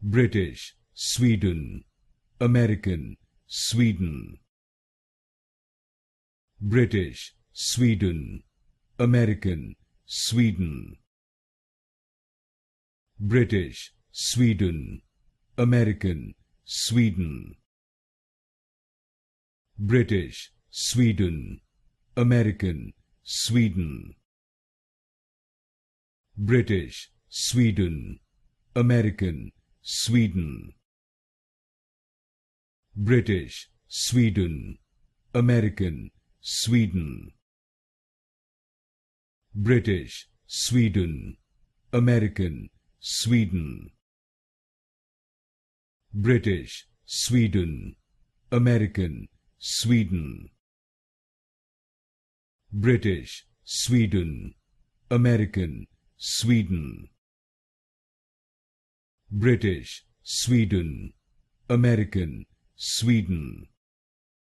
British, Sweden, American, Sweden. British, Sweden, American, Sweden. British, Sweden, American, Sweden. British, Sweden, American, Sweden. British, Sweden, American, Sweden. British, Sweden, American, Sweden. British, Sweden, American, Sweden. British, Sweden, American, Sweden. British, Sweden, American, Sweden. British, Sweden, American, Sweden.